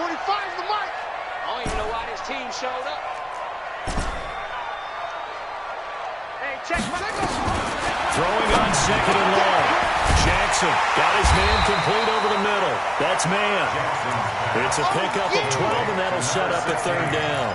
45's the mic. I don't even know why this team showed up. Hey, check my Throwing on second and long. Jackson got his man complete over the middle. That's man. It's a pickup of 12, and that'll set up a third down.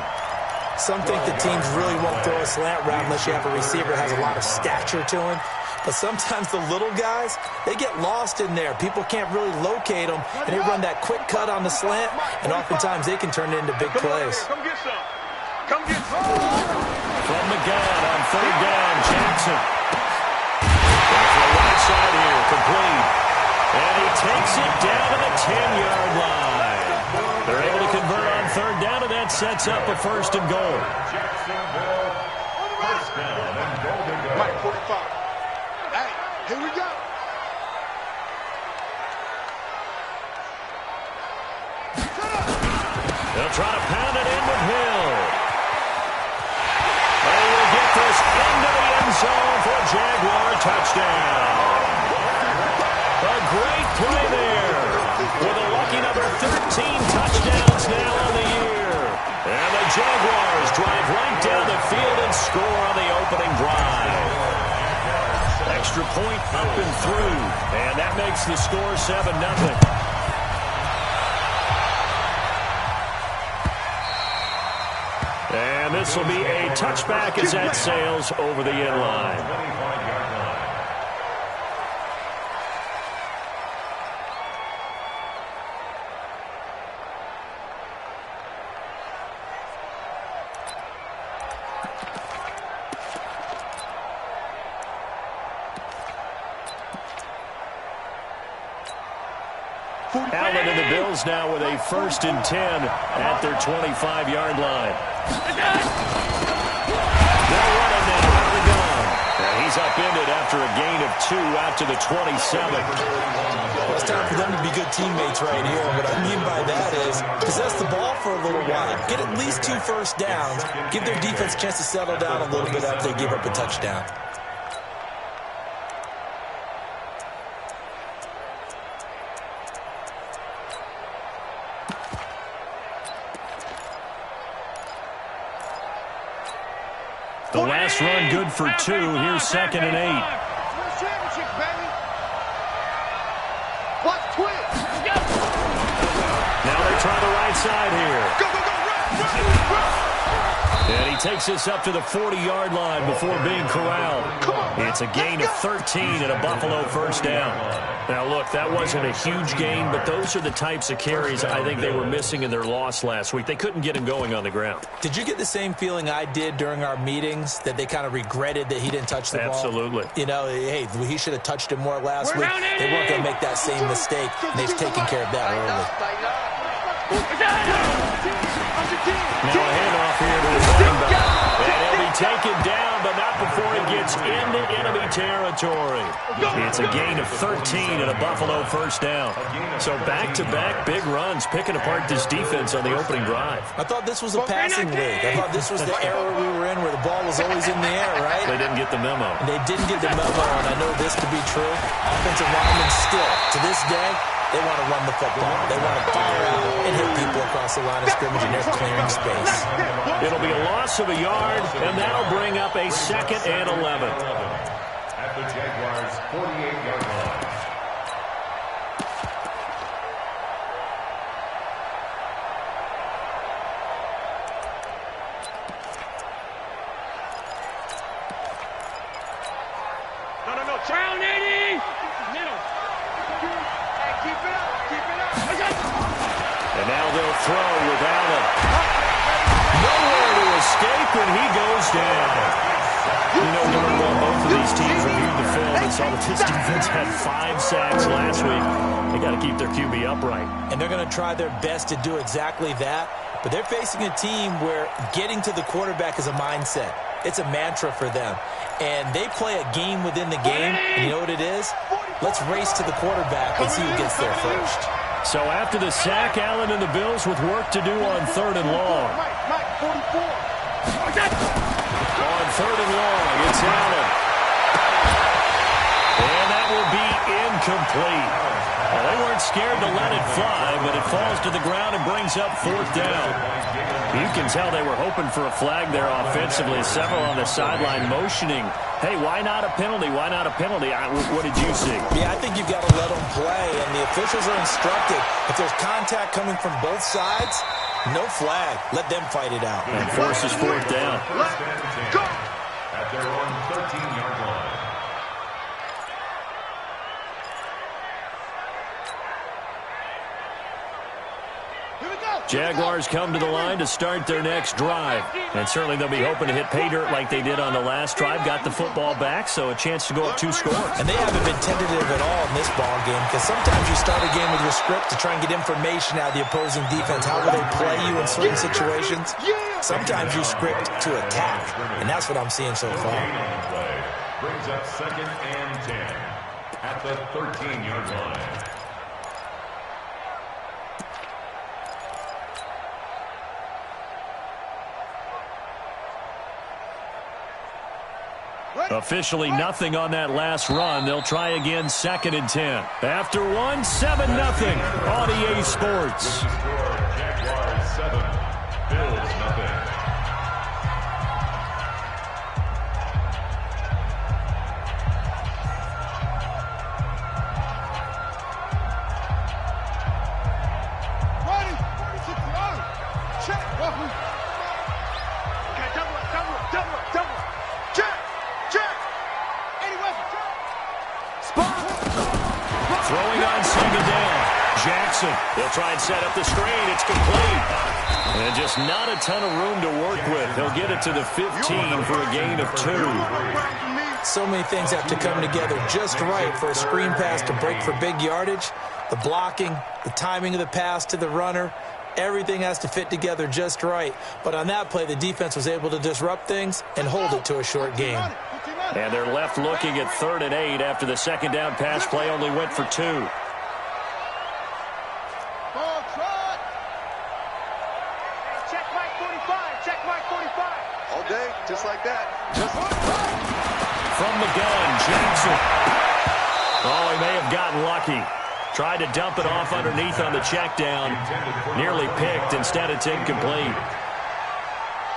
Some think the teams really won't throw a slant route unless you have a receiver that has a lot of stature to him. But sometimes the little guys, they get lost in there. People can't really locate them, and they run that quick cut on the slant, and oftentimes they can turn it into big plays. Come get some. Come get some. From the gun on third down, Jackson. Off the right side here, complete. And he takes it down to the 10-yard line. They're able to convert on third down, and that sets up a first and goal. Jacksonville, first down and goal to go. Mike, 45. Hey, here we go. They'll try to pound it in with Hill. They will get this into the end zone for a Jaguar touchdown. A great play there with a lucky number 13 touchdowns now on the year. And the Jaguars drive right down the field and score on the opening drive. Extra point up and through, and that makes the score 7-0. And this will be a touchback as that sails over the end line. Allen and the Bills now with a 1st and 10 at their 25-yard line. They're running now out of the gun. And he's upended after a gain of 2 out to the 27. Well, it's time for them to be good teammates right here. What I mean by that is possess the ball for a little while. Get at least 2 first downs. Give their defense a chance to settle down a little bit after they give up a touchdown. The last run good for 2. Here's 2nd and 8. Championship, baby. Plus twist. Now they try the right side here. Go, go, go, run. And he takes this up to the 40-yard line before being corralled. It's a gain of 13 and a Buffalo first down. Now, look, that wasn't a huge gain, but those are the types of carries I think they were missing in their loss last week. They couldn't get him going on the ground. Did you get the same feeling I did during our meetings, that they kind of regretted that he didn't touch the ball? Absolutely. You know, hey, he should have touched it more last week. They weren't going to make that same mistake, and they've taken care of that early. Now a handoff here to the running back. And he'll be taken down, but not before he gets into enemy territory. It's a gain of 13 and a Buffalo first down. So back-to-back big runs, picking apart this defense on the opening drive. I thought this was a passing league. I thought this was the era we were in where the ball was always in the air, right? They didn't get the memo. They didn't get the memo, and I know this to be true. Offensive linemen still, to this day, they want to run the football. They want to fire out and hit people across the line of scrimmage, and they're clearing space. It'll be a loss of a yard, and that'll bring up a 2nd and 11. At the Jaguars' 48-yard line. No. Brown 80! Middle. Hey, keep it up. Keep it up. And now they'll throw with Allen. Nowhere to escape, and he goes down. You know, during both of these teams reviewed the film and saw that this defense had 5 sacks last week. They got to keep their QB upright. And they're going to try their best to do exactly that. But they're facing a team where getting to the quarterback is a mindset. It's a mantra for them. And they play a game within the game. And you know what it is? Let's race to the quarterback and see who gets there first. So after the sack, Allen and the Bills with work to do on 3rd and long. Mike, 44. On 3rd and long, it's Allen. And that will be incomplete. Well, they weren't scared to let it fly, but it falls to the ground and brings up 4th down. You can tell they were hoping for a flag there offensively. Several on the sideline motioning, hey, why not a penalty? Why not a penalty? What did you see? Yeah, I think you've got to let them play, and the officials are instructed. If there's contact coming from both sides, no flag. Let them fight it out. And forces 4th down. Let's go. At their own 13-yard line. Jaguars come to the line to start their next drive. And certainly they'll be hoping to hit pay dirt like they did on the last drive. Got the football back, so a chance to go up 2 scores. And they haven't been tentative at all in this ball game, because sometimes you start a game with your script to try and get information out of the opposing defense. How will they play you in certain situations? Sometimes you script to attack, and that's what I'm seeing so far. Brings up 2nd and 10 at the 13-yard line. Officially nothing on that last run. They'll try again 2nd and 10. After 1, 7-0 on EA Sports. Jaguars 7, Bills nothing. Throwing on 2nd down. Jackson, they'll try and set up the screen. It's complete. And just not a ton of room to work with. He'll get it to the 15 for a gain of 2. So many things have to come together just right for a screen pass to break for big yardage. The blocking, the timing of the pass to the runner, everything has to fit together just right. But on that play, the defense was able to disrupt things and hold it to a short game. And they're left looking at 3rd and 8 after the 2nd down pass play only went for 2. Check Mike 45. Check Mike 45. All day, just like that. From the gun, Jackson. Oh, he may have gotten lucky. Tried to dump it off underneath on the check down. Nearly picked. Instead, it's incomplete.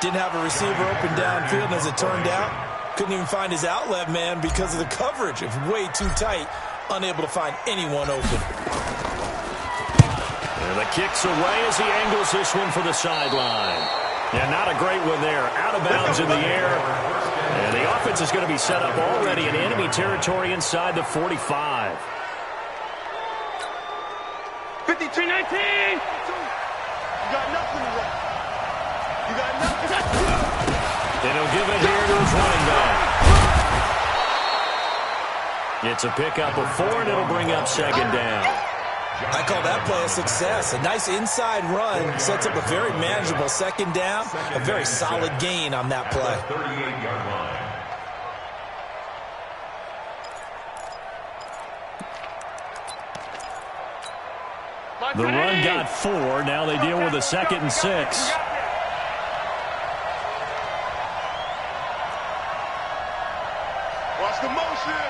Didn't have a receiver open downfield, and as it turned out, couldn't even find his outlet man because of the coverage. It's way too tight, unable to find anyone open. And the kick's away as he angles this one for the sideline. Yeah, not a great one there. Out of bounds in the air. And the offense is going to be set up already in enemy territory inside the 45. 53-19. You got nothing to run. You got nothing. And he'll give it here to his running back. It's a pickup of 4, and it'll bring up 2nd down. I call that play a success. A nice inside run sets up a very manageable 2nd down. A very solid gain on that play. 38-yard line. The run got 4. Now they deal with a 2nd and 6. Watch the motion.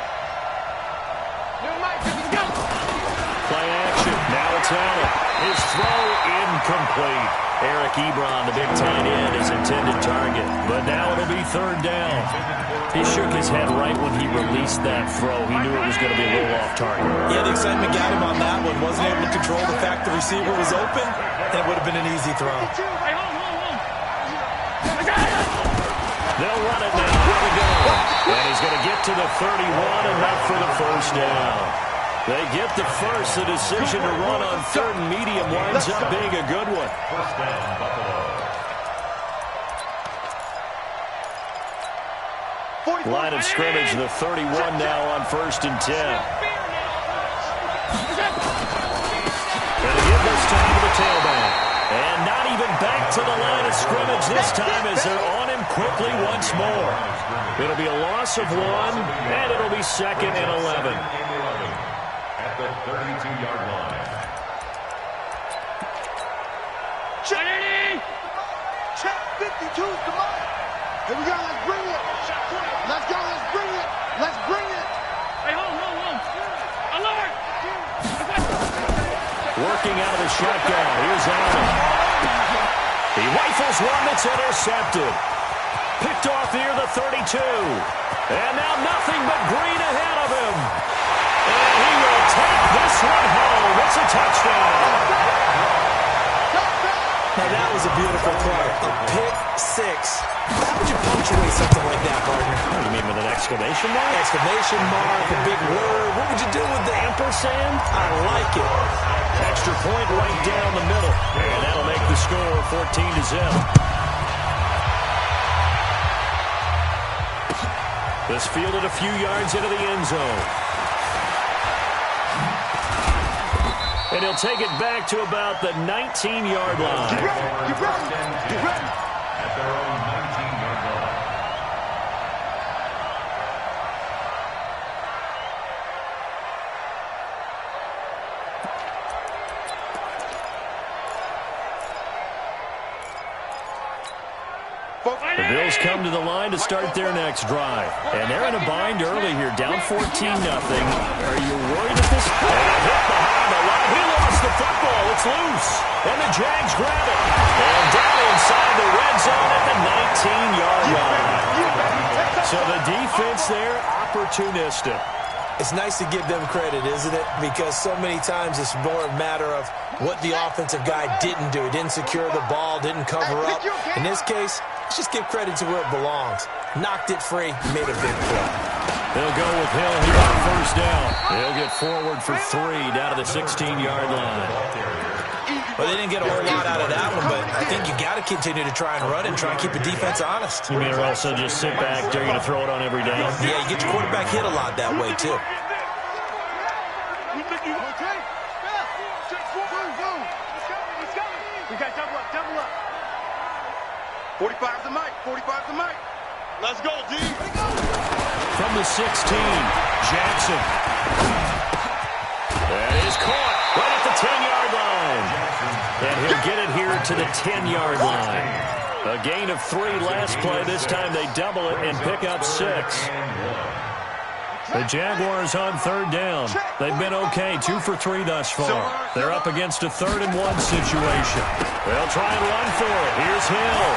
Play action. Now it's Allen. His throw incomplete. Eric Ebron, the big tight end, his intended target. But now it'll be 3rd down. He shook his head right when he released that throw. He knew it was going to be a little off target. Yeah, the excitement got him on that one. Wasn't able to control the fact the receiver was open, and it would have been an easy throw. They'll run it now. Here we go. And he's going to get to the 31, enough for the 1st down. They get the first. The decision to run on 3rd and medium winds up being a good one. 1st down, Buffalo. Line of scrimmage, the 31 now on 1st and 10. Going to give this time to the tailback. And not even back to the line of scrimmage this time as they're on him quickly once more. It'll be a loss of 1, and it'll be 2nd and 11. At the 32-yard line. Check 52, come on. Here we go, let's bring it. Let's go, let's bring it. Let's bring it. Hey, hold. Alert! Working out of the shotgun. Here's Allen. He rifles one that's intercepted. Picked off near the 32. And now nothing but green ahead of him. And he will take this one home. It's a touchdown. Now that was a beautiful play. A pick six. How would you punctuate something like that, partner? You mean with an exclamation mark? Exclamation mark, a big word. What would you do with the ampersand? I like it. Extra point right down the middle. And that'll make the score 14-0. This fielded a few yards into the end zone. And he'll take it back to about the 19-yard line. Get ready, get ready, get ready. At their own 19-yard line. The Bills come to the line to start their next drive. And they're in a bind early here, down 14-0. Are you worried at this point? Hit behind the line. He lost the football. It's loose. And the Jags grab it. And down inside the red zone at the 19-yard line. So the defense there, opportunistic. It's nice to give them credit, isn't it? Because so many times it's more a matter of what the offensive guy didn't do. He didn't secure the ball, didn't cover up. In this case, let's just give credit to where it belongs. Knocked it free, made a big play. They'll go with Hill here on first down. He'll get forward for 3 down to the 16-yard line. Well, they didn't get a whole lot out of that one, but I think you got to continue to try and run and try and keep the defense honest. You mean or also just sit back, dare you to throw it on every down? Yeah, you get your quarterback hit a lot that way, too. We got double up, double up. 45 the mic, 45 the mic. Let's go, D. From the 16, Jackson. That is caught right at the 10-yard line. And he'll get it here to the 10-yard line. A gain of 3 last play. This time they double it and pick up 6. The Jaguars on third down. They've been okay, 2 for 3 thus far. They're up against a 3rd and 1 situation. They'll try and run for it. Here's Hill.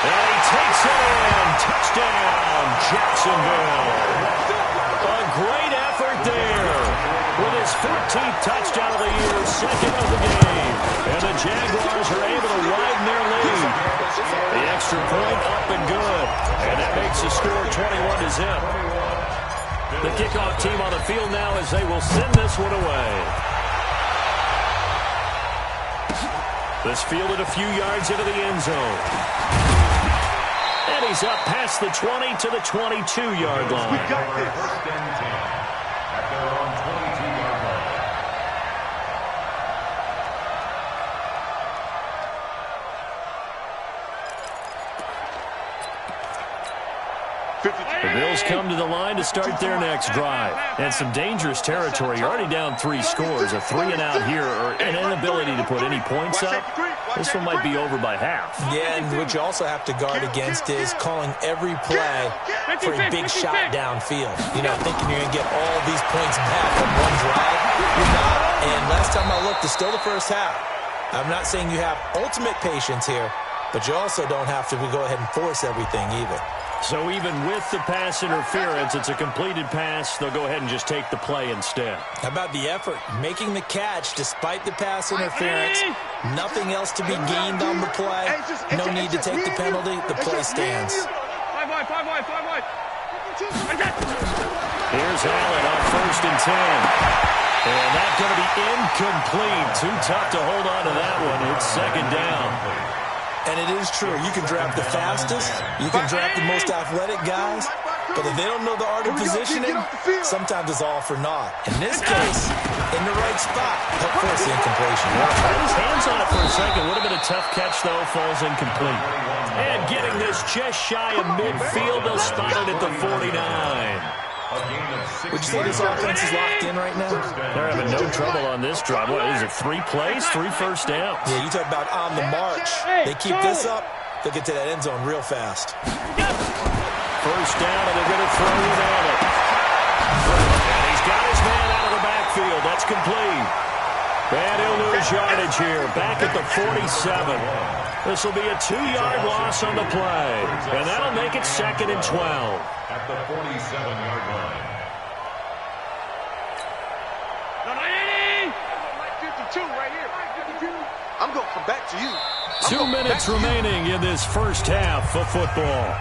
And he takes it in. Touchdown, Jacksonville. A great effort there. With his 14th touchdown of the year, 2nd of the game. And the Jaguars are able to widen their lead. The extra point up and good. And that makes the score 21-0. The kickoff team on the field now as they will send this one away. This fielded a few yards into the end zone. And he's up past the 20 to the 22-yard line. We got this. First and 10 at their own 22-yard line. The Bills come to the line to start their next drive. And some dangerous territory. You're already down 3 scores. A 3-and-out here or an inability to put any points up. This one might be over by half. Yeah, and what you also have to guard against is calling every play for a big shot downfield. You know, thinking you're going to get all these points back on one drive. You're not. And last time I looked, it's still the first half. I'm not saying you have ultimate patience here, but you also don't have to go ahead and force everything either. So even with the pass interference, it's a completed pass. They'll go ahead and just take the play instead. How about the effort? Making the catch despite the pass interference. Nothing else to be gained on the play. No need to take the penalty. The play stands. 5 wide, 5 wide, 5 wide. Here's Allen on 1st and 10. And that's going to be incomplete. Too tough to hold on to that one. It's 2nd down. And it is true. You can draft the fastest. You can draft the most athletic guys. But if they don't know the art of positioning, sometimes it's all for naught. In this case, in the right spot, help force the incompletion. Had his hands on it for a second. Would have been a tough catch, though. Falls incomplete. And getting this just shy of midfield. They'll spot it at the 49. Would you say this offense is locked in right now? They're having no trouble on this drive. What is it, 3 plays, 3 first downs? Yeah, you talk about on the march. They keep this up, they'll get to that end zone real fast. First down, and they're going to throw it at it. And he's got his man out of the backfield. That's complete. And he'll lose yardage here, back at the 47. This will be a 2-yard loss on the play. And that'll make it 2nd and 12. At the 47-yard line. Right here. I'm going to come back to you. 2 minutes remaining in this first half of football.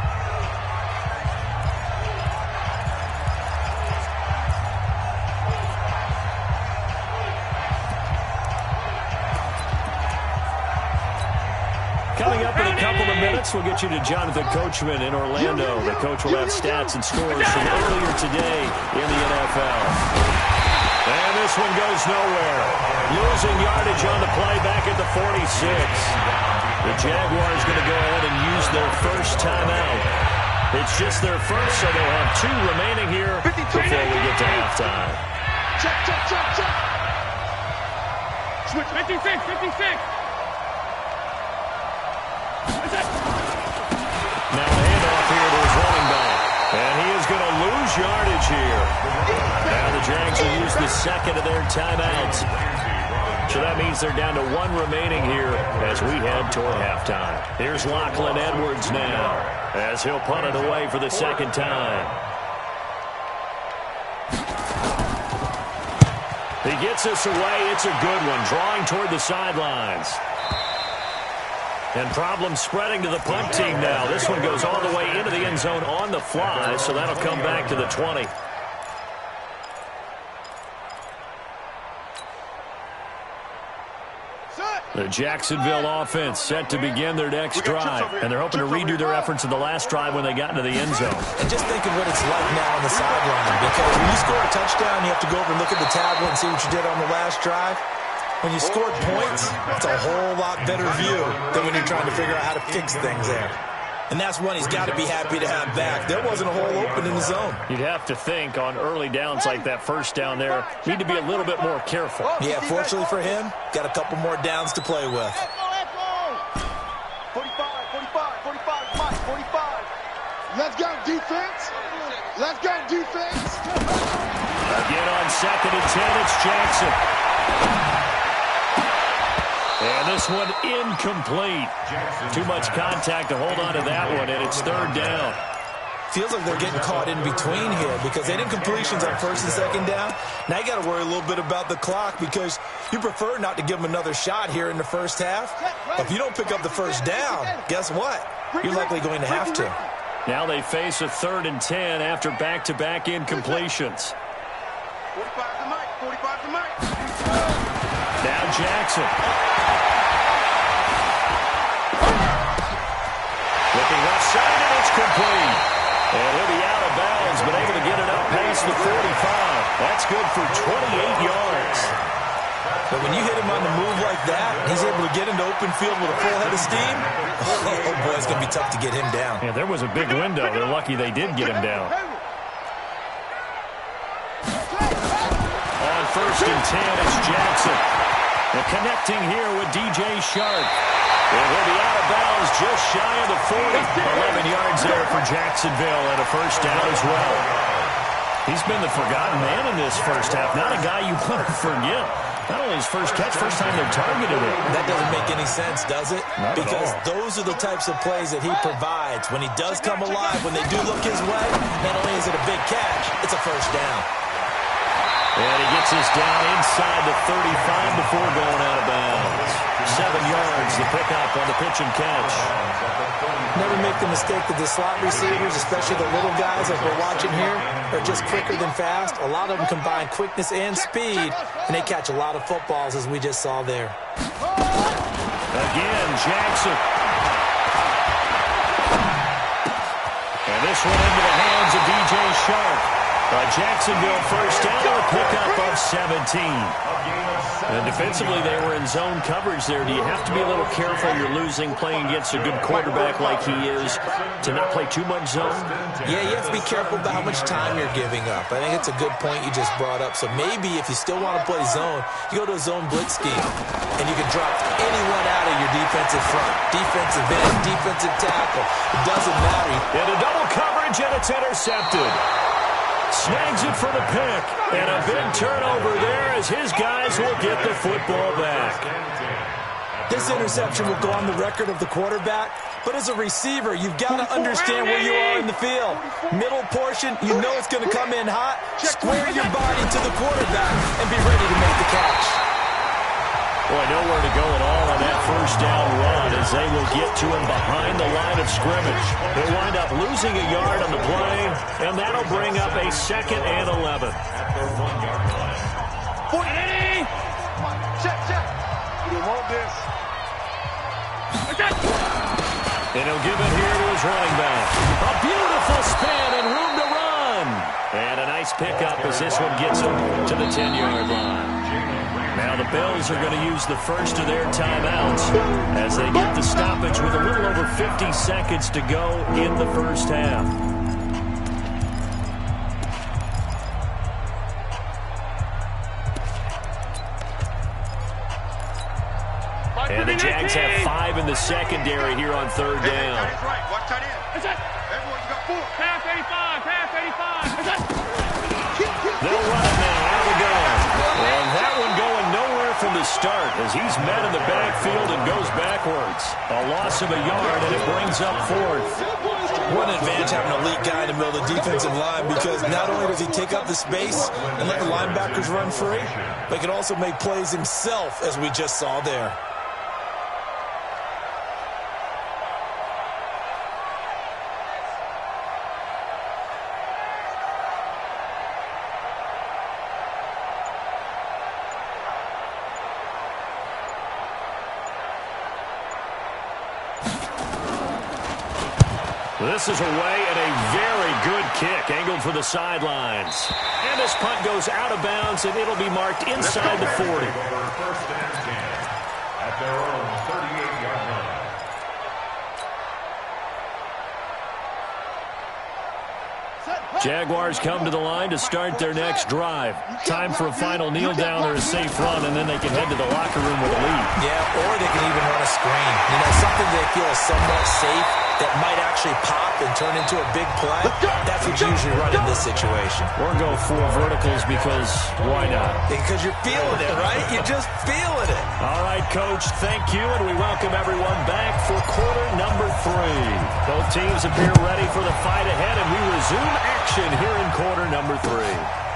Coming up in a couple of minutes, we'll get you to Jonathan Coachman in Orlando. The coach will have stats and scores from earlier today in the NFL. And this one goes nowhere. Losing yardage on the play back at the 46. The Jaguars going to go ahead and use their first timeout. It's just their first, so they'll have 2 remaining here before we get to halftime. Check. Switch, 56. Now a handoff here to his running back. And he is going to lose yardage here. Now the Jags will use the second of their timeouts. So that means they're down to 1 remaining here as we head toward halftime. Here's Lachlan Edwards now as he'll punt it away for the second time. He gets this away. It's a good one, drawing toward the sidelines. And problems spreading to the punt team now. This one goes all the way into the end zone on the fly, so that'll come back to the 20. The Jacksonville offense set to begin their next drive, and they're hoping to redo their efforts in the last drive when they got into the end zone. And just think of what it's like now on the sideline, because when you score a touchdown, you have to go over and look at the tablet and see what you did on the last drive. When you scored points, it's a whole lot better view than when you're trying to figure out how to fix things there. And that's one he's got to be happy to have back. There wasn't a hole open in the zone. You'd have to think on early downs like that first down there, need to be a little bit more careful. Yeah, fortunately for him, got a couple more downs to play with. 45, Mike, 45. Let's go, defense. Again on 2nd and 10, it's Jackson. And this one incomplete. Too much contact to hold on to that one, and it's 3rd down. Feels like they're getting caught in between here because they didn't completions on 1st and 2nd down. Now you got to worry a little bit about the clock because you prefer not to give them another shot here in the first half. But if you don't pick up the first down, guess what? You're likely going to have to. Now they face a 3rd and 10 after back-to-back incompletions. 45 to Mike. Now Jackson. Looking left side, and it's complete. And he'll be out of bounds, but able to get it up past the 45. That's good for 28 yards. But when you hit him on the move like that, he's able to get into open field with a full head of steam. Oh, boy, it's going to be tough to get him down. Yeah, there was a big window. They're lucky they did get him down. On 1st and 10, it's Jackson. And connecting here with DJ Shark. And he'll be out of bounds just shy of the 40. 11 yards there for Jacksonville and a first down as well. He's been the forgotten man in this first half. Not a guy you want to forget. Not only his first catch, first time they've targeted him. That doesn't make any sense, does it? Not because at all. Those are the types of plays that he provides. When he does come alive, when they do look his way, not only is it a big catch, it's a first down. And he gets us down inside the 35 before going out of bounds. 7 yards, the pickup on the pitch and catch. Never make the mistake that the slot receivers, especially the little guys like we're watching here, are just quicker than fast. A lot of them combine quickness and speed, and they catch a lot of footballs, as we just saw there. Again, Jackson. And this one into the hands of DJ Shark. Jacksonville first down, a pickup of 17. And defensively, they were in zone coverage there. Do you have to be a little careful? You're losing, playing against a good quarterback like he is, to not play too much zone? Yeah, you have to be careful about how much time you're giving up. I think it's a good point you just brought up. So maybe if you still want to play zone, you go to a zone blitz scheme, and you can drop anyone out of your defensive front, defensive end, defensive tackle. It doesn't matter. And a double coverage, and it's intercepted. snags it for the pick. And a big turnover there as his guys will get the football back. This interception will go on the record of the quarterback, but as a receiver, you've got to understand where you are in the field. Middle portion, you know it's going to come in hot. Square your body to the quarterback and be ready to make the catch. Boy, nowhere to go at all on that first down run as they will get to him behind the line of scrimmage. They'll wind up losing a yard on the play, and that'll bring up a 2nd and 11. Check. You want this. And he'll give it here to his running back. A beautiful spin and room to run. And a nice pickup as this one gets him to the 10-yard line. Now the Bills are going to use the first of their timeouts as they get the stoppage with a little over 50 seconds to go in the first half. And the Jags have 5 in the secondary here on 3rd down. Watch tight end. Everyone, you got 4. Pass 85. They'll run it now out of the gun. And that one going nowhere from the start as he's met in the backfield and goes backwards. A loss of a yard, and it brings up 4th. What an advantage having an elite guy in the middle of the defensive line, because not only does he take up the space and let the linebackers run free, but he can also make plays himself, as we just saw there. This is away and a very good kick angled for the sidelines. And this punt goes out of bounds, and it'll be marked inside the 40. First and 10 at their own 38-yard line. Jaguars come to the line to start their next drive. Time for a final kneel down or a safe run, and then they can head to the locker room with a lead. Yeah, or they can even run a screen. You know, something they feel is somewhat safe that might actually pop and turn into a big play. That's what you usually run in this situation. Or go 4 verticals because why not? Because you're feeling it, right? You're just feeling it. All right, Coach, thank you, and we welcome everyone back for quarter number 3. Both teams appear ready for the fight ahead, and we resume action here in quarter number 3.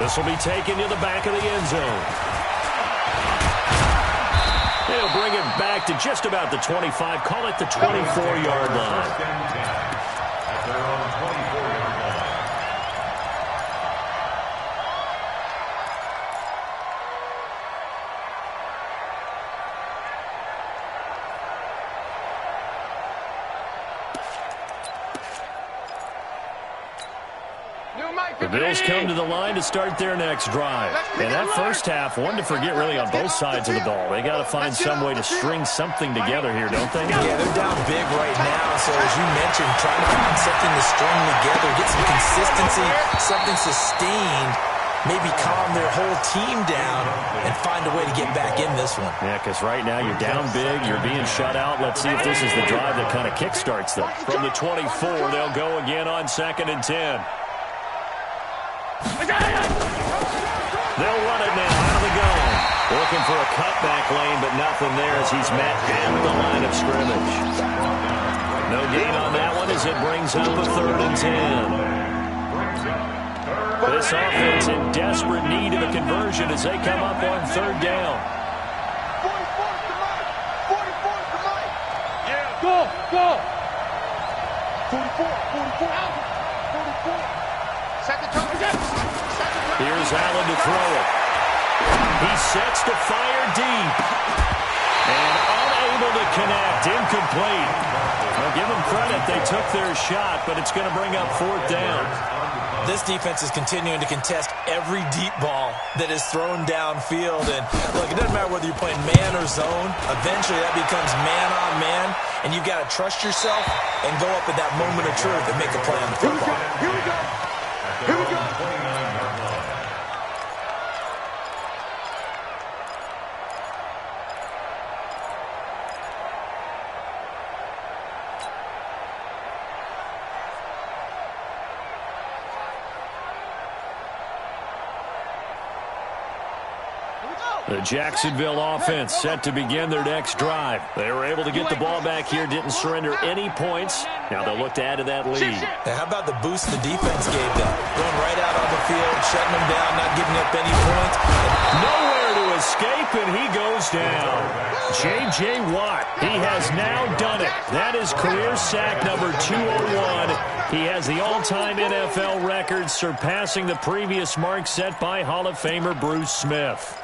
This will be taken to the back of the end zone. They'll bring it back to just about the 25, call it the 24-yard line. First and 10 at their own 24-yard line. The Bills come to the line to start their next drive. And that first half, one to forget really on both sides of the ball. They got to find some way to string something together here, don't they? Yeah, they're down big right now. So as you mentioned, trying to find something to string together, get some consistency, something sustained, maybe calm their whole team down and find a way to get back in this one. Yeah, because right now you're down big, you're being shut out. Let's see if this is the drive that kind of kickstarts them. From the 24, they'll go again on 2nd and 10. They'll run it now out of the gun. Looking for a cutback lane, but nothing there as he's met at the line of scrimmage. No gain on that one as it brings up a 3rd and 10. This offense in desperate need of a conversion as they come up on 3rd down. 44. Here's Allen to throw it. He sets to fire deep. And unable to connect. Incomplete. Well, give them credit. They took their shot, but it's going to bring up 4th down. This defense is continuing to contest every deep ball that is thrown downfield. And look, it doesn't matter whether you're playing man or zone. Eventually that becomes man on man. And you've got to trust yourself and go up at that moment of truth and make a play on the football. Here we go. Here we go. 29-yard line. The Jacksonville offense set to begin their next drive. They were able to get the ball back here, didn't surrender any points. Now they'll look to add to that lead. Now, how about the boost the defense gave them? Going right out on the field, shutting them down, not giving up any points. Nowhere to escape, and he goes down. J.J. Watt, he has now done it. That is career sack number 201. He has the all-time NFL record, surpassing the previous mark set by Hall of Famer Bruce Smith.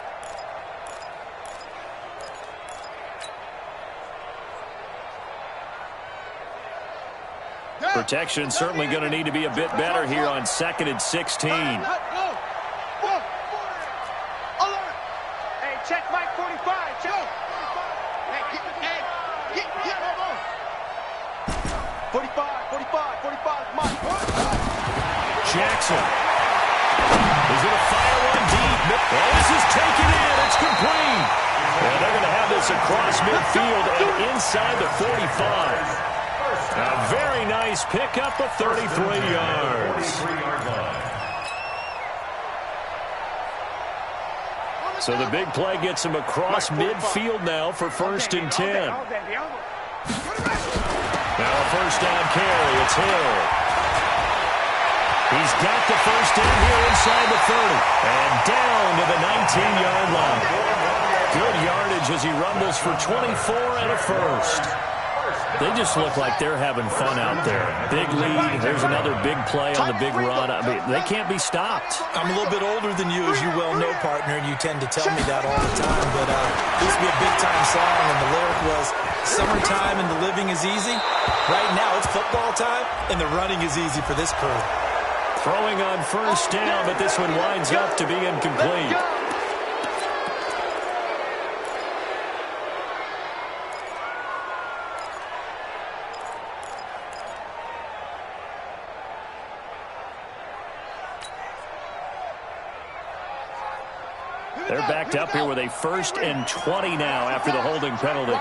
Protection certainly going to need to be a bit better here on 2nd and 16. Hey, check Mike 45. Check. Hey, get 45, Mike. Jackson. He's going to fire one deep. Well, this is taken in. It's complete. And they're going to have this across midfield and inside the 45. A very nice pickup of 33 yards. So the big play gets him across midfield now for 1st and 10. Now a first down carry. It's Hill. He's got the first down here inside the 30. And down to the 19-yard line. Good yardage as he rumbles for 24 and a first. They just look like they're having fun out there. Big lead. There's another big play on the big run. I mean, they can't be stopped. I'm a little bit older than you, as you well know, partner, and you tend to tell me that all the time. But this would be a big-time song, and the lyric was, "Summertime and the living is easy." Right now, it's football time, and the running is easy for this crew. Throwing on first down, but this one winds up to be incomplete. They're backed up here with a 1st and 20 now after the holding penalty.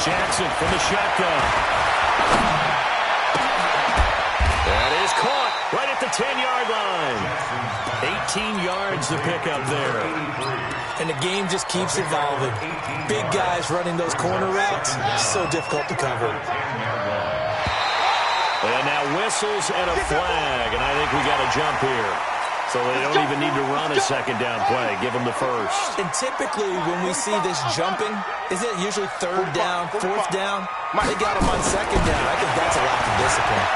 Jackson from the shotgun. That is caught right at the 10-yard line. 18 yards to pick up there. And the game just keeps evolving. Big guys running those corner routes, so difficult to cover. And now whistles and a flag, and I think we got a jump here. So they don't even need to run a 2nd down play. Give them the first. And typically when we see this jumping, isn't it usually 3rd down, 4th down? They got them on 2nd down. I think that's a lack of discipline.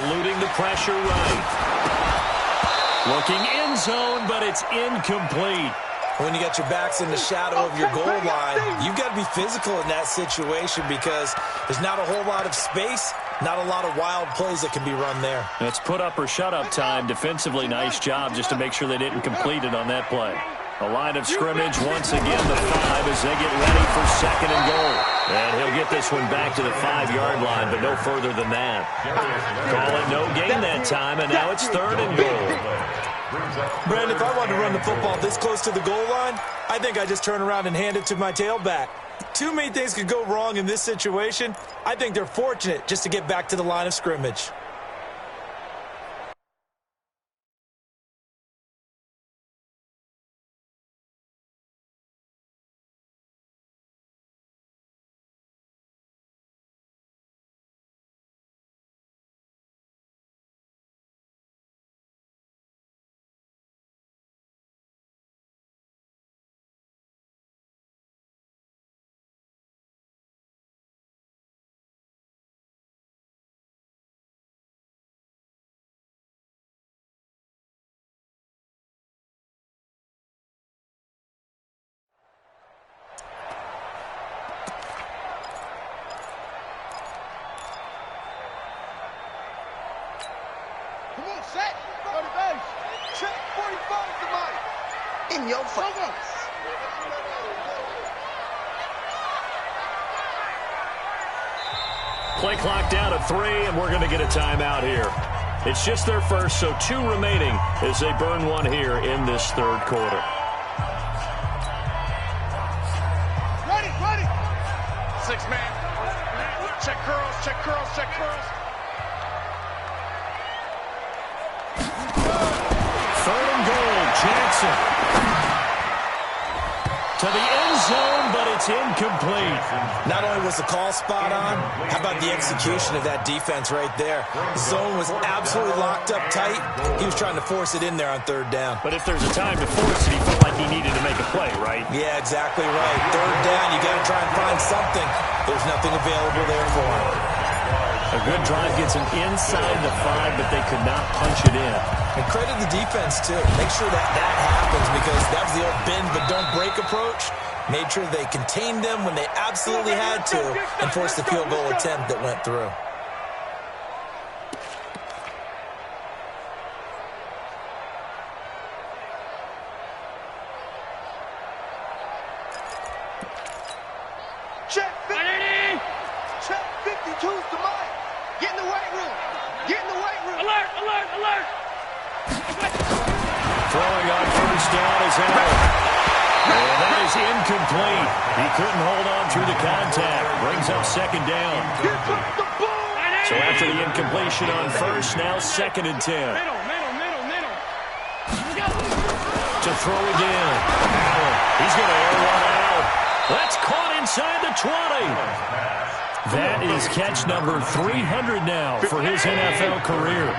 Eluding the pressure right. Looking end zone, but it's incomplete. When you got your backs in the shadow of your goal line, you've got to be physical in that situation because there's not a whole lot of space, not a lot of wild plays that can be run there. It's put up or shut up time. Defensively, nice job just to make sure they didn't complete it on that play. A line of scrimmage once again, the 5 as they get ready for 2nd and goal. And he'll get this one back to the 5-yard line, but no further than that. Call it no gain that time, and now it's 3rd and goal. Brandon, if I wanted to run the football this close to the goal line, I think I just turn around and hand it to my tailback. Too many things could go wrong in this situation. I think they're fortunate just to get back to the line of scrimmage. Come on, set. Go to base. Check 45 to Mike. In your face. Play clock down to 3, and we're going to get a timeout here. It's just their first, so 2 remaining as they burn one here in this 3rd quarter. Ready. 6-man. Check curls, check curls, check curls. Johnson. To the end zone, but it's incomplete. Not only was the call spot on, how about the execution of that defense right there? The zone was absolutely locked up tight. He was trying to force it in there on third down. But if there's a time to force it, he felt like he needed to make a play, right? Yeah, exactly right. Third down, you got to try and find something. There's nothing available there for him. A good drive gets him inside the 5, but they could not punch it in. And credit the defense, too. Make sure that happens, because that was the old bend but don't break approach. Made sure they contained them when they absolutely had to and forced the field goal attempt that went through. Check 50. Check 52's the mic. Get in the weight room. Get in the weight room. Alert, alert, alert. Throwing on first down is Allen. And that is incomplete. He couldn't hold on through the contact. Brings up second down. So after the incompletion on first, now 2nd and 10. Middle. To throw again. Allen. He's going to air one out. That's caught inside the 20. That is catch number 300 now for his NFL career.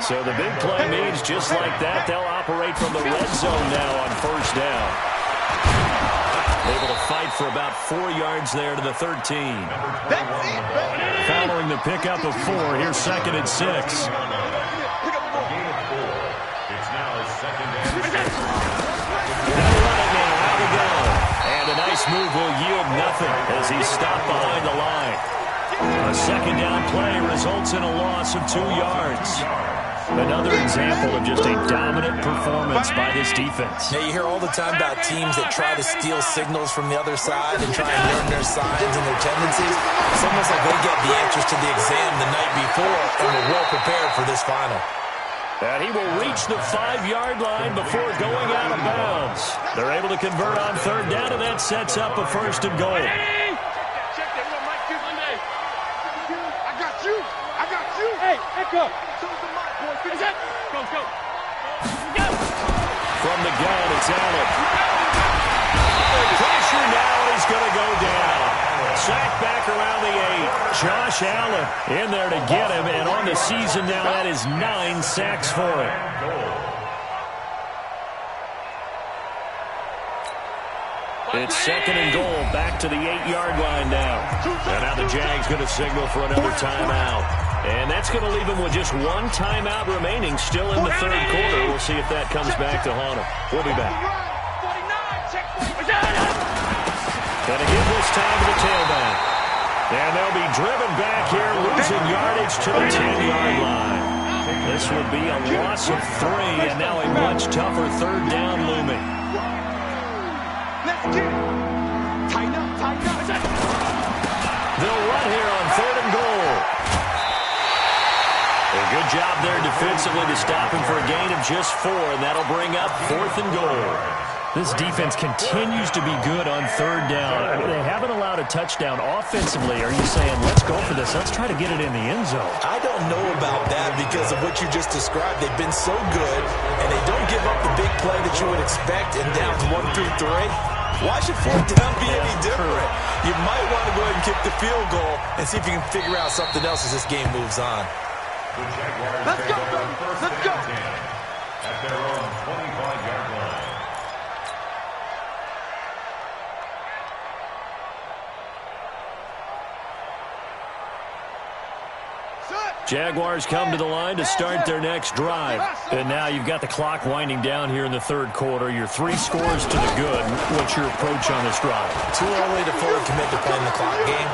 So the big play means just like that, they'll operate from the red zone now on first down. Able to fight for about 4 yards there to the 13. Following the pickup of 4, here's 2nd and 6. It's now 2nd and 6. Out we go. And a nice move will yield nothing as he's stopped behind the line. A second down play results in a loss of 2 yards. Another example of just a dominant performance by this defense. Now, you hear all the time about teams that try to steal signals from the other side and try and learn their signs and their tendencies. It's almost like they get the answers to the exam the night before and were well prepared for this final. And he will reach the 5-yard line before going out of bounds. They're able to convert on third down, and that sets up a 1st and goal. Check that one, Mike. Monday. I got you. Hey, echo. Is that? Go. From the gun, it's Allen. Pressure now, and he's going to go down. Sacked back around the 8. Josh Allen in there to get him, and on the season now, that is 9 sacks for him. It's 2nd and goal, back to the 8-yard line now. And now the Jags going to signal for another timeout. And that's going to leave him with just 1 timeout remaining still in the 3rd quarter. We'll see if that comes back to haunt him. We'll be back. 49, check 49. And again this time to the tailback. And they'll be driven back here, losing yardage to the 10-yard line. This would be a loss of 3, and now a much tougher 3rd down looming. Let's get it. Tighten up. They'll run here on 3rd and goal. A good job there defensively to stop him for a gain of just 4, and that'll bring up 4th and goal. This defense continues to be good on 3rd down. I mean, they haven't allowed a touchdown offensively. Are you saying, let's go for this? Let's try to get it in the end zone. I don't know about that because of what you just described. They've been so good, and they don't give up the big play that you would expect in downs 1 through 3. Why should 4th down be any different? You might want to go ahead and kick the field goal and see if you can figure out something else as this game moves on. The Jaguars Let's go, take over baby. 1st Let's go. and 10 at their own 25-yard line. Jaguars come to the line to start their next drive. And now you've got the clock winding down here in the 3rd quarter. You're 3 scores to the good. What's your approach on this drive? Too early to fully commit to playing the clock game.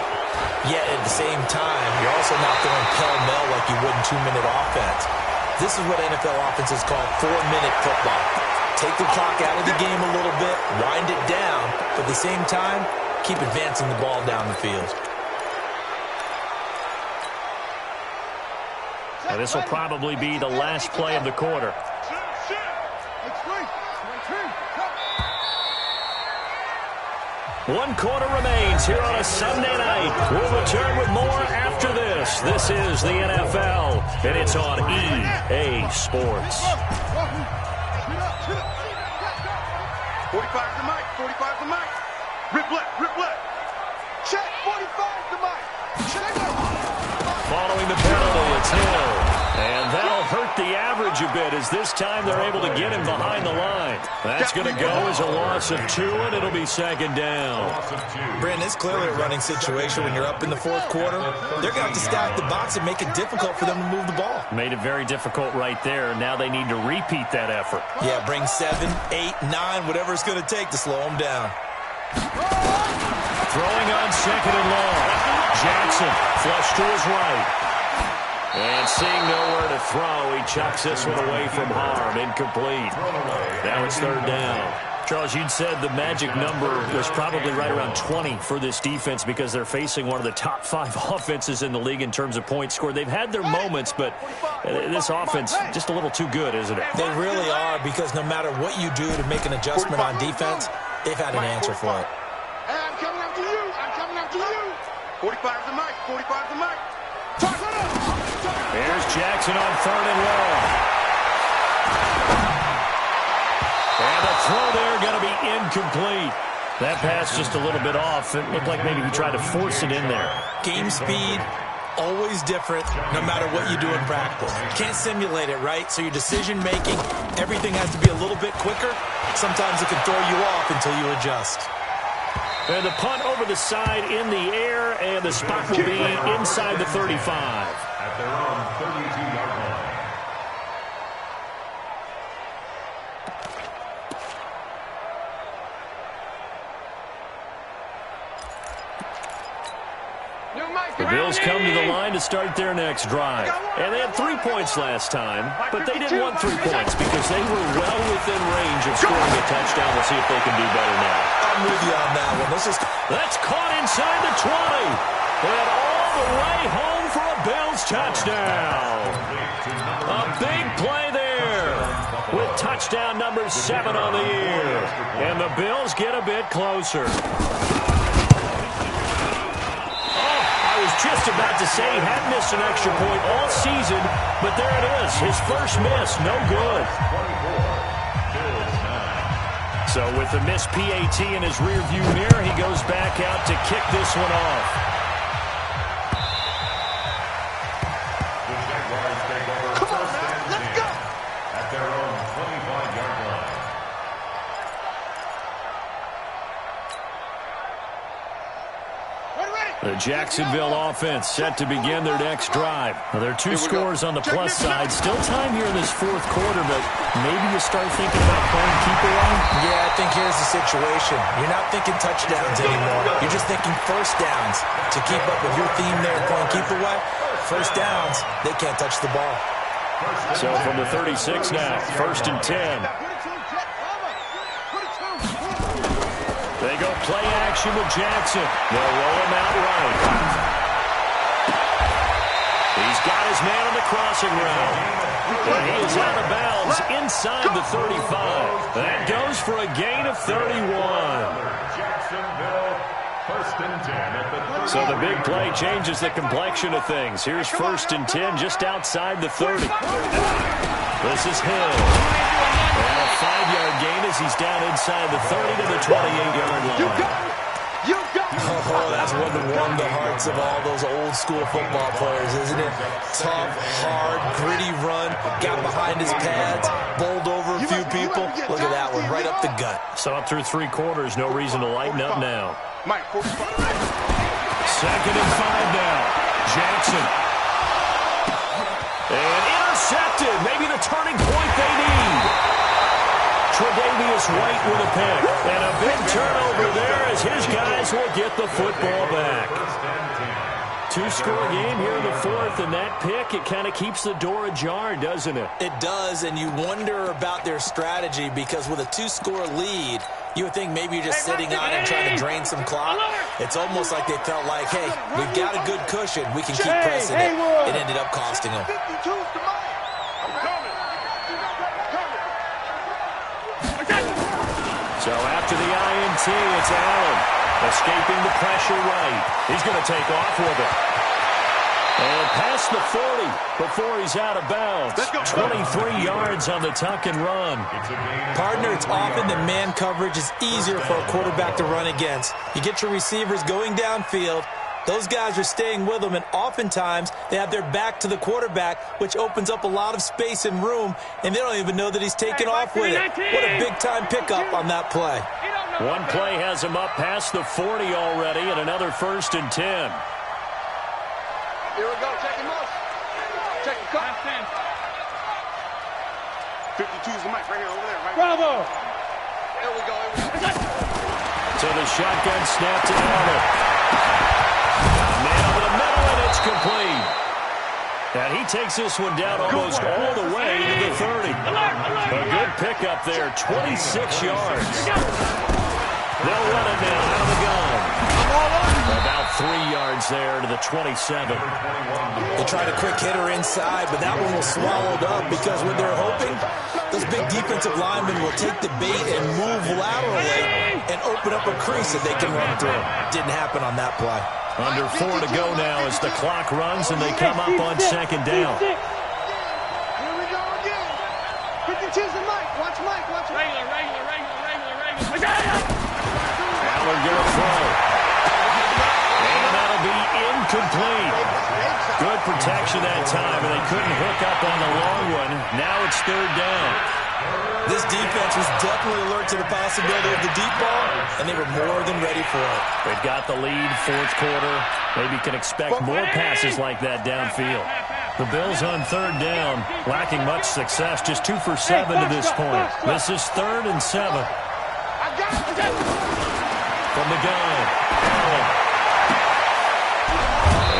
Yet at the same time, you're also not throwing pell-mell like you would in 2-minute offense. This is what NFL offenses call 4-minute football. Take the clock out of the game a little bit, wind it down, but at the same time, keep advancing the ball down the field. Now, this will probably be the last play of the quarter. One quarter remains here on a Sunday night. We'll return with more after this. This is the NFL, and it's on EA Sports. 45 to Mike. 45 to Mike. Rip left. Rip left. Check. 45 to Mike. Check. Following the penalty, it's Hill. And that'll hurt the average a bit as this time they're able to get him behind the line. That's going to go as a loss of 2, and it'll be second down. Brandon, it's clearly a running situation when you're up in the fourth quarter. They're going to have to stack the box and make it difficult for them to move the ball. Made it very difficult right there. Now they need to repeat that effort. Yeah, bring 7, 8, 9, whatever it's going to take to slow them down. Throwing on second and long. Jackson flush to his right. And seeing nowhere to throw, he chucks this one away from harm. Incomplete. Now it's third down. Charles, you'd said the magic number was probably right around 20 for this defense because they're facing one of the top 5 offenses in the league in terms of points scored. They've had their moments, but this offense just a little too good, isn't it? They really are, because no matter what you do to make an adjustment on defense, they've had an answer for it. Hey, I'm coming after you. I'm coming after you. 45 to Mike. 45 to Mike. Here's Jackson on third and long. And the throw there going to be incomplete. That pass just a little bit off. It looked like maybe he tried to force it in there. Game speed, always different, no matter what you do in practice. Can't simulate it, right? So your decision-making, everything has to be a little bit quicker. Sometimes it can throw you off until you adjust. And the punt over the side in the air, and the spot will be inside the 35. At their own 32-yard line. The Bills come to the line to start their next drive. And they had 3 points last time, but they didn't want 3 points because they were well within range of scoring a touchdown. We'll see if they can do better now. I'm with you on that one. That's caught inside the 20. And all the way home for a Bills touchdown. A big play there with touchdown number 7 on the year. And the Bills get a bit closer. I was just about to say he hadn't missed an extra point all season, but there it is. His first miss, no good. So with the missed PAT in his rearview mirror, he goes back out to kick this one off. The Jaguars take over first and 10 at their own 25-yard line. The Jacksonville offense set to begin their next drive. Now, there are 2 scores on the plus side. Still time here in this fourth quarter, but maybe you start thinking about playing keep away? Yeah, I think here's the situation. You're not thinking touchdowns anymore. You're just thinking first downs. To keep up with your theme there playing keep away, first downs, they can't touch the ball. So from the 36 now, first and 10. They go play action with Jackson. They'll roll him out right. He's got his man on the crossing route. And he is out of bounds inside the 35. That goes for a gain of 31. Jacksonville, first and 10 at the 30. So the big play changes the complexion of things. Here's first and 10 just outside the 30. This is Hill. And a 5-yard gain as he's down inside the 30 to the 28-yard line. Oh, that's one to warm the hearts of all those old-school football players, isn't it? Tough, hard, gritty run, got behind his pads, bowled over a few people. Look at that one, right up the gut. So up through 3 quarters, no reason to lighten up now. Second and 5 now. Jackson. And intercepted. Maybe the turning point they need. Tre'Davious White with a pick. And a big turnover there as his guys will get the football back. 2-score game here in the fourth, and that pick, it kind of keeps the door ajar, doesn't it? It does, and you wonder about their strategy because with a 2-score lead, you would think maybe you're just sitting on it and trying to drain some clock. It's almost like they felt like, hey, we've got a good cushion. We can keep pressing it. It ended up costing them. So after the INT, it's Allen. Escaping the pressure right. He's going to take off with it. And past the 40 before he's out of bounds. 23 yards on the tuck and run. Partner, it's often that man coverage is easier for a quarterback to run against. You get your receivers going downfield. Those guys are staying with them, and oftentimes they have their back to the quarterback, which opens up a lot of space and room, and they don't even know that he's taking off with it. What a big-time pickup on that play. One play has him up past the 40 already, and another 1st and 10. Here we go. Check him out. Check the cut. 52's the mic right here, over there. Right Bravo. There we go. So the shotgun snap to Allen. Man over the middle, and it's complete. And he takes this one down almost all the way to the 30. A good pickup there, 26 yards. They'll run it now out of the gun. About 3 yards there to the 27. They tried a quick hitter inside, but that one was swallowed up because when they're hoping, those big defensive linemen will take the bait and move laterally and open up a crease that they can run through. Didn't happen on that play. Under 4 to go now as the clock runs and they come up on 2nd down. Here we go again. 52's the mic. Watch Mike. Watch Mike. Regular. Allen going to throw. And that'll be incomplete. Good protection that time, and they couldn't hook up on the long one. Now it's 3rd down. This defense was definitely alert to the possibility of the deep ball, and they were more than ready for it. They've got the lead, 4th quarter. Maybe can expect more passes like that downfield. The Bills on 3rd down, lacking much success, just 2 for 7 to this point. This is 3rd and 7. From the gun, Allen.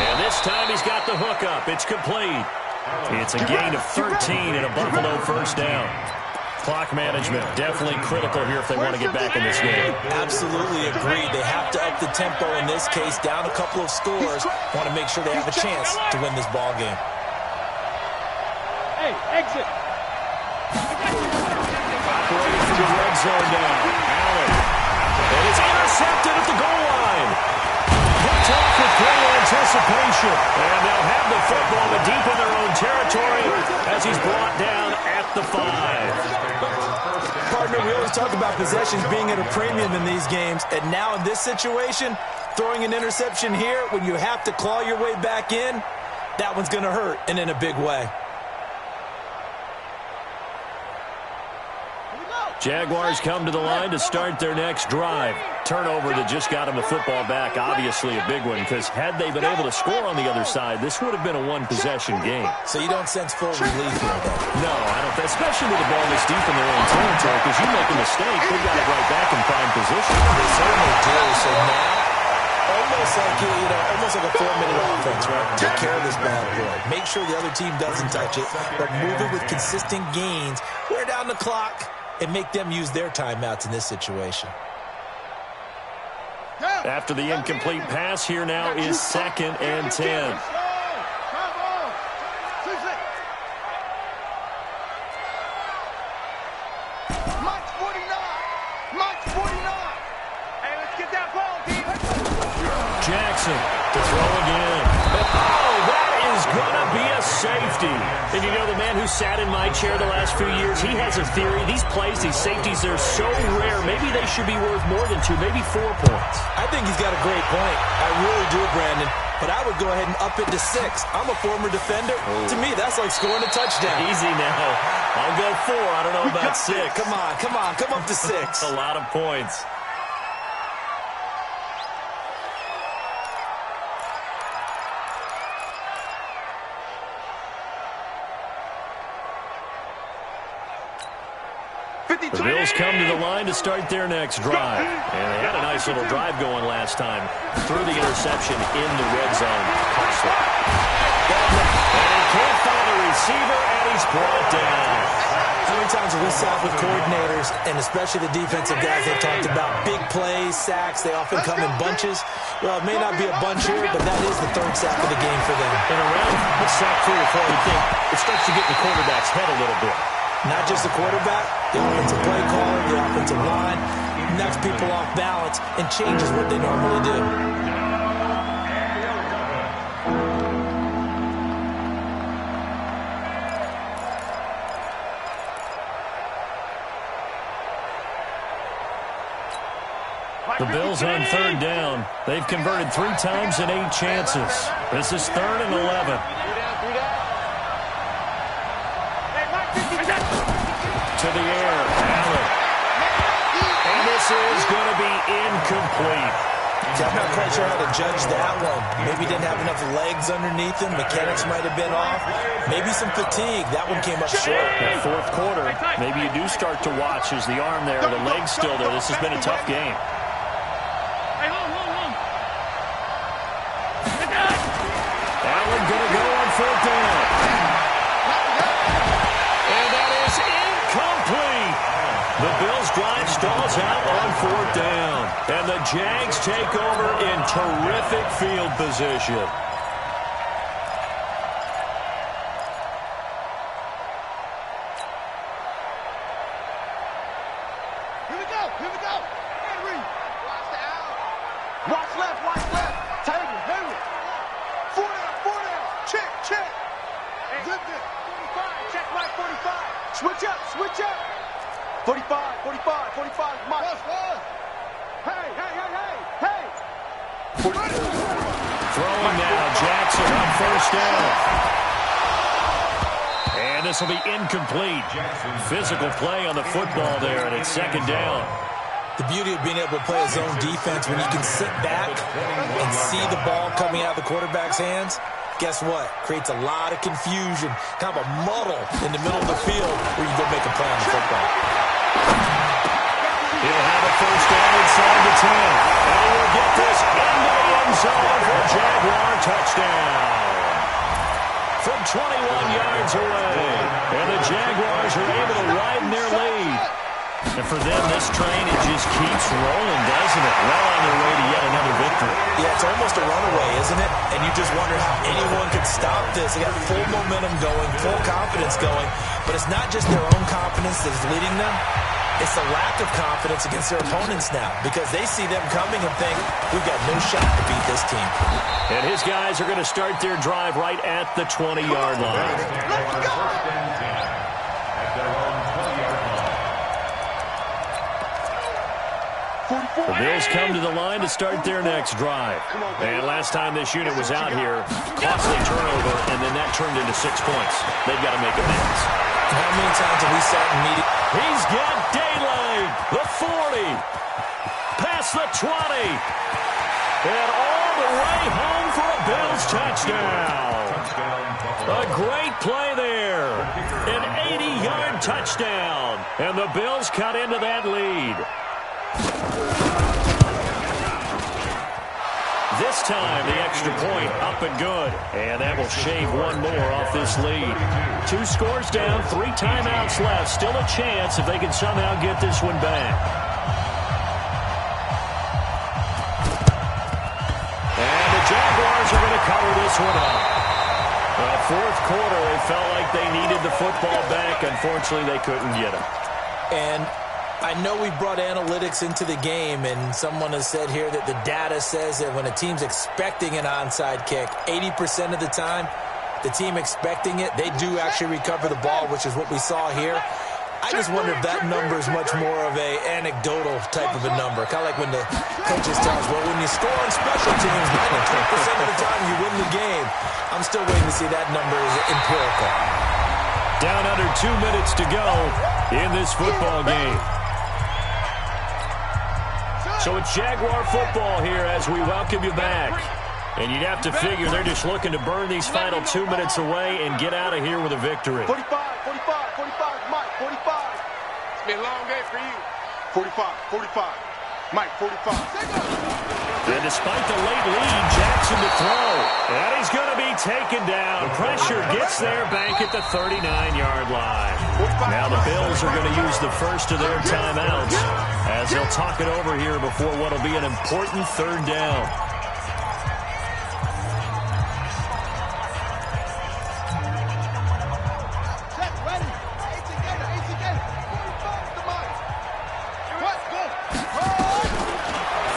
And this time he's got the hookup. It's complete. It's a gain of 13 and a Buffalo 1st down. Clock management definitely critical here if they want to get back in this game. Absolutely agreed. They have to up the tempo in this case, down a couple of scores. Want to make sure they have a chance to win this ball game. Hey, exit. Operating from the red zone now. Allen. And it's intercepted at the goal line. Picked off with great anticipation. And they'll have the football but deep in their own territory as he's brought down at the 5. Partner, we always talk about possessions being at a premium in these games, and now in this situation, throwing an interception here when you have to claw your way back in, that one's going to hurt, and in a big way. Jaguars come to the line to start their next drive. Turnover that just got them the football back, obviously a big one, because had they been able to score on the other side, this would have been a one-possession game. So you don't sense full relief here, though? No, I don't. Especially with the ball this deep in their own territory, because you make a mistake, they got it right back in prime position. They certainly do. So now, almost like a 4-minute offense, right? Take care of this bad boy. Make sure the other team doesn't touch it, but move it with consistent gains. Wear down the clock and make them use their timeouts in this situation. After the incomplete pass, here now is 2nd and 10. Mike's 49. Mike's 49. Hey, let's get that ball, D. Jackson to throw again. Oh, that is going to be a safety. And you know, the man who sat in my chair the last few years, he has a theory. These plays, these safeties, they're so rare. Maybe they should be worth more than 2, maybe 4 points. I think he's got a great point. I really do, Brandon. But I would go ahead and up it to 6. I'm a former defender. To me, that's like scoring a touchdown. Easy now. I'll go 4. I don't know about 6. Come on. Come up to 6. A lot of points. The Bills come to the line to start their next drive. And they had a nice little drive going last time. Threw the interception in the red zone. And he can't find a receiver, and he's brought down. How many times have we sat with coordinators, and especially the defensive guys, they talked about big plays, sacks. They often come in bunches. Well, it may not be a bunch here, but that is the 3rd sack of the game for them. And around the sack 3 or 4, you think it starts to get in the quarterback's head a little bit. Not just the quarterback, the offensive play caller, the offensive line, knocks people off balance and changes what they normally do. The Bills on third down. They've converted 3 times in 8 chances. This is 3rd and 11. To the air, Allen. And this is going to be incomplete. I'm not quite sure how to judge that one. Maybe didn't have enough legs underneath him. Mechanics might have been off. Maybe some fatigue. That one came up short. That 4th quarter, maybe you do start to watch as the arm there, the leg's still there. This has been a tough game. Allen going to go on 4th down. And that is incomplete. The Bills drive stalls out on 4th down. And the Jags take over in terrific field position. Here we go. Henry. Watch left. Taylor, Henry. 4 down. Check. Good there. 45. Check right, 45. Switch up. 45, Mike. Hey. 40. Throwing now, Jackson on 1st down. And this will be incomplete. Physical play on the football there, and it's 2nd down. The beauty of being able to play a zone defense when you can sit back and see the ball coming out of the quarterback's hands, guess what? Creates a lot of confusion, kind of a muddle in the middle of the field where you go make a play on the football. He'll have a 1st down inside the 10. And he will get this into the end zone for a Jaguar touchdown. From 21 yards away. And the Jaguars are able to widen their lead. And for them, this train, it just keeps rolling, doesn't it? Well on their way to yet another victory. Yeah, it's almost a runaway, isn't it? And you just wonder how anyone could stop this. They got full momentum going, full confidence going. But it's not just their own confidence that's leading them. It's a lack of confidence against their opponents now because they see them coming and think, we've got no shot to beat this team. And his guys are going to start their drive right at the 20-yard line. Let's go! At their own 20-yard line. The Bills come to the line to start their next drive. And last time this unit was out here, costly turnover, and then that turned into 6 points. They've got to make amends. How many times have we sat in meetings? He's got daylight. The 40. Past the 20. And all the way home for a Bills touchdown. A great play there. An 80-yard touchdown. And the Bills cut into that lead. This time, the extra point up and good. And that will shave one more off this lead. 2 scores down, 3 timeouts left. Still a chance if they can somehow get this one back. And the Jaguars are going to cover this one up. 4th quarter, they felt like they needed the football back. Unfortunately, they couldn't get it. And I know we brought analytics into the game, and someone has said here that the data says that when a team's expecting an onside kick, 80% of the time, the team expecting it, they do actually recover the ball, which is what we saw here. I just wonder if that number is much more of a anecdotal type of a number. Kind of like when the coaches tell us, well, when you score on special teams, 92% of the time you win the game. I'm still waiting to see that number is empirical. Down under 2 minutes to go in this football game. So it's Jaguar football here as we welcome you back. And you'd have to figure they're just looking to burn these final 2 minutes away and get out of here with a victory. 45, Mike, 45. It's been a long day for you. 45. Mike, 45. And despite the late lead, Jackson to throw. And he's going to be taken down. Pressure gets there back at the 39-yard line. Now the Bills are going to use the first of their timeouts as they'll talk it over here before what will be an important 3rd down.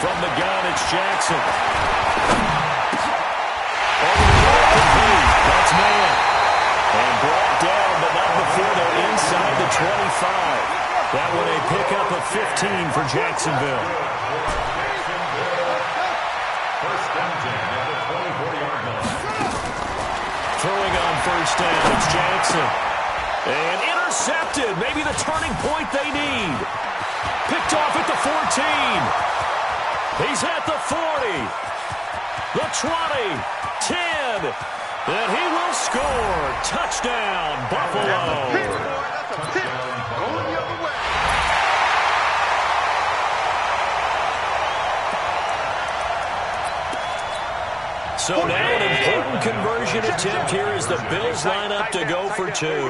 From the gun, it's Jackson. That's man. And brought down, but not before they're inside the 25. That one a pickup of 15 for Jacksonville. first down. It's Jackson. And intercepted. Maybe the turning point they need. Picked off at the 14. He's at the 40. The 20. 10. And he will score. Touchdown, Buffalo. That's a pick. Going the other way. So now an important conversion attempt here as the Bills line up to go for two.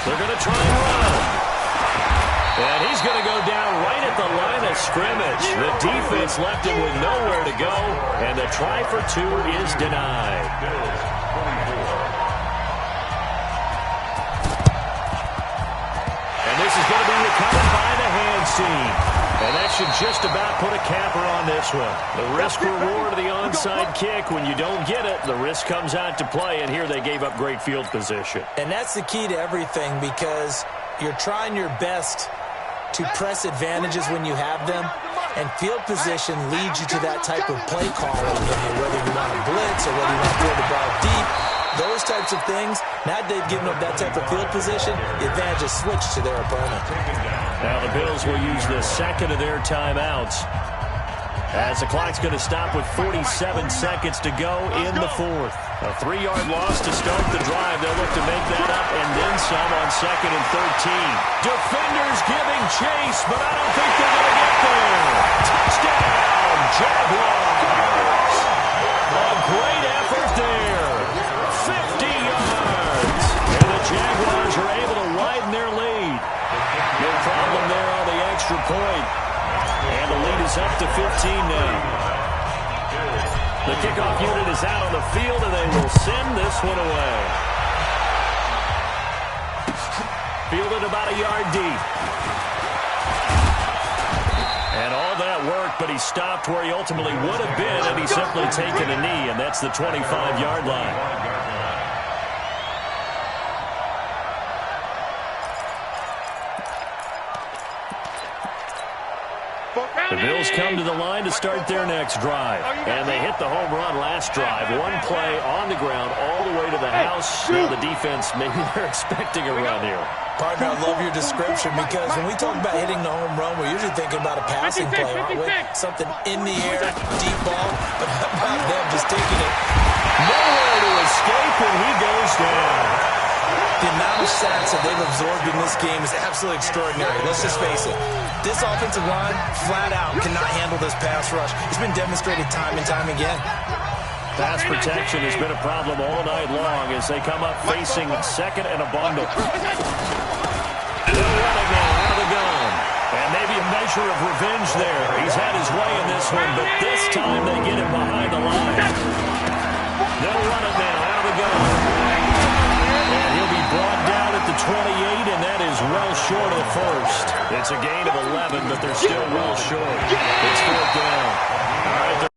They're going to try and run. And he's going to go down right at the line of scrimmage. The defense left him with nowhere to go, and the try for two is denied. And this is going to be recovered by the hands team. And that should just about put a capper on this one. The risk-reward of the onside kick. When you don't get it, the risk comes out to play, and here they gave up great field position. And that's the key to everything, because you're trying your best to press advantages when you have them, and field position leads you to that type of play calling, whether you want to blitz or whether you want to throw the ball deep. Those types of things, now they've given up that type of field position, the advantage is switched to their opponent. Now the Bills will use the second of their timeouts as the clock's going to stop with 47 seconds to go in the fourth. A 3-yard loss to start the drive. They'll look to make that up and then some on 2nd and 13. Defenders giving chase, but I don't think they're going to get there. Touchdown, Jaguars. A great effort there. 50 yards. And the Jaguars are able to widen their lead. No problem there on the extra point. And the lead is up to 15 now. The kickoff unit is out on the field, and they will send this one away. Fielded about a yard deep. And all that work, but he stopped where he ultimately would have been, and he's simply taken a knee, and that's the 25-yard line. The Bills come to the line to start their next drive. And they hit the home run last drive. One play on the ground all the way to the house. Now the defense, maybe they're expecting a run here. Partner, I love your description, because when we talk about hitting the home run, we're usually thinking about a passing play, aren't we? Something in the air, deep ball, but how about them just taking it? Nowhere to escape, and he goes down. The amount of sacks that they've absorbed in this game is absolutely extraordinary. Let's just face it. This offensive line, flat out, cannot handle this pass rush. It's been demonstrated time and time again. Pass protection has been a problem all night long as they come up facing second and a bundle. They're running now out of the gun. And maybe a measure of revenge there. He's had his way in this one, but this time they get him behind the line. They'll run it now out of the gun. And he'll be brought down at the 28, and that is well short of the first. It's a gain of 11, but they're still well short. It's 4th down. All right.